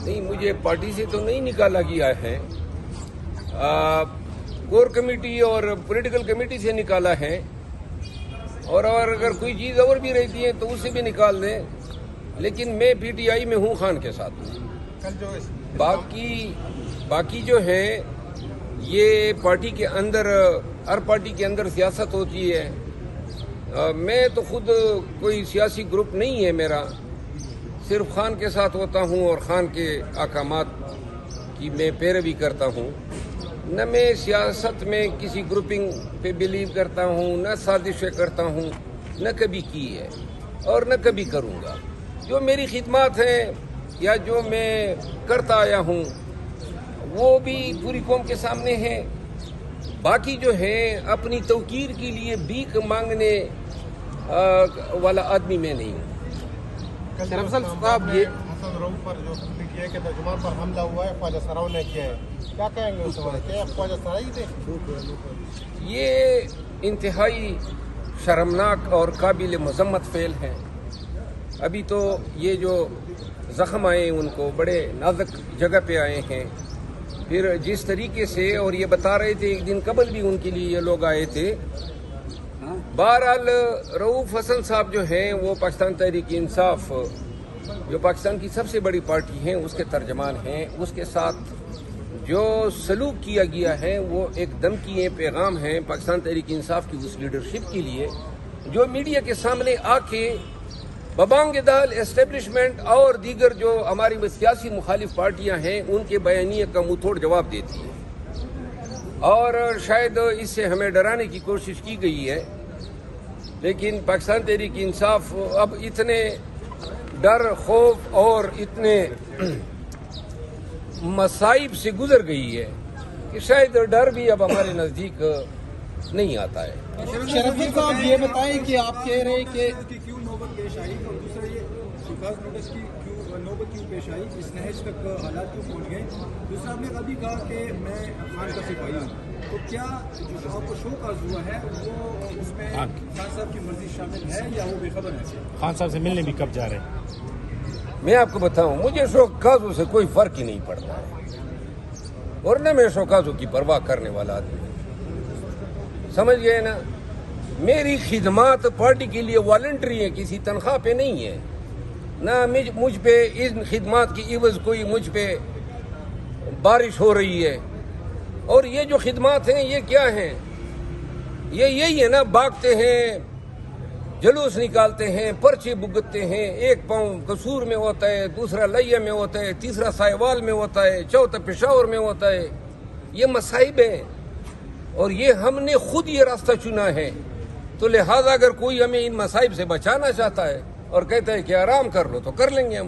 نہیں، مجھے پارٹی سے تو نہیں نکالا گیا ہے، کور کمیٹی اور پولیٹیکل کمیٹی سے نکالا ہے، اور اگر کوئی چیز اور بھی رہتی ہے تو اسے بھی نکال دیں، لیکن میں پی ٹی آئی میں ہوں، خان کے ساتھ ہوں۔ باقی جو ہے یہ پارٹی کے اندر، ہر پارٹی کے اندر سیاست ہوتی ہے۔ میں تو خود کوئی سیاسی گروپ نہیں ہے میرا، صرف خان کے ساتھ ہوتا ہوں اور خان کے احکامات کی میں پیروی کرتا ہوں۔ نہ میں سیاست میں کسی گروپنگ پہ بلیو کرتا ہوں، نہ سازشیں کرتا ہوں، نہ کبھی کی ہے اور نہ کبھی کروں گا۔ جو میری خدمات ہیں یا جو میں کرتا آیا ہوں وہ بھی پوری قوم کے سامنے ہے۔ باقی جو ہے اپنی توقیر کے لیے بھیک مانگنے والا آدمی میں نہیں ہوں۔ شرف صاحب، یہ حسن رؤف پر جو پی ٹی آئی کے ترجمان پر حملہ ہوا ہے، خواجہ سراؤ نے کیا ہے، کیا کہیں گے اس بارے؟ کیا خواجہ سرائی تھے؟ یہ انتہائی شرمناک اور قابل مذمت فعل ہے۔ ابھی تو یہ جو زخم آئے ان کو بڑے نازک جگہ پہ آئے ہیں، پھر جس طریقے سے، اور یہ بتا رہے تھے ایک دن قبل بھی ان کے لیے یہ لوگ آئے تھے۔ بہرحال رؤوف حسن صاحب جو ہیں وہ پاکستان تحریک انصاف، جو پاکستان کی سب سے بڑی پارٹی ہے، اس کے ترجمان ہیں۔ اس کے ساتھ جو سلوک کیا گیا ہے وہ ایک دھمکی پیغام ہے پاکستان تحریک انصاف کی اس لیڈرشپ کے لیے جو میڈیا کے سامنے آ کے ببانگ دال اسٹیبلشمنٹ اور دیگر جو ہماری سیاسی مخالف پارٹیاں ہیں ان کے بیانیے کا منہ توڑ جواب دیتی ہے، اور شاید اس سے ہمیں ڈرانے کی کوشش کی گئی ہے۔ لیکن پاکستان تحریک انصاف اب اتنے ڈر، خوف اور اتنے مصائب سے گزر گئی ہے کہ شاید ڈر بھی اب ہمارے نزدیک نہیں آتا ہے۔ شرف صاحب، یہ بتائیں کہ آپ کہہ رہے کہ کیوں نوبت پیش آئی، اور دوسرا یہ شفاف نوٹس کی نوبت کیوں پیش آئی، اس نہج تک حالات کیوں پہنچ گئے؟ دوسرا آپ نے ابھی کہا کہ میں خان کا سپاہی ہوں، تو کیا جو آپ کو شو کاز ہوا ہے وہ اس میں خان صاحب کی مرضی شامل ہے یا وہ بے خبر ہے؟ خان صاحب سے ملنے بھی کب جا رہے ہیں؟ میں آپ کو بتاؤں، مجھے شوکازوں سے کوئی فرق ہی نہیں پڑتا ہے، اور نہ میں شوکازوں کی پرواہ کرنے والا آدمی ہوں۔ سمجھ گئے نا؟ میری خدمات پارٹی کے لیے والنٹری ہے، کسی تنخواہ پہ نہیں ہے، نہ مجھ پہ ان خدمات کی عوض کوئی مجھ پہ بارش ہو رہی ہے۔ اور یہ جو خدمات ہیں یہ کیا ہیں؟ یہ یہی ہے نا، بھاگتے ہیں، جلوس نکالتے ہیں، پرچے بھگتتے ہیں، ایک پاؤں قصور میں ہوتا ہے، دوسرا لیا میں ہوتا ہے، تیسرا سائیوال میں ہوتا ہے، چوتھا پشاور میں ہوتا ہے۔ یہ مصائب ہیں، اور یہ ہم نے خود یہ راستہ چنا ہے، تو لہذا اگر کوئی ہمیں ان مصائب سے بچانا چاہتا ہے اور کہتا ہے کہ آرام کر لو تو کر لیں گے ہم۔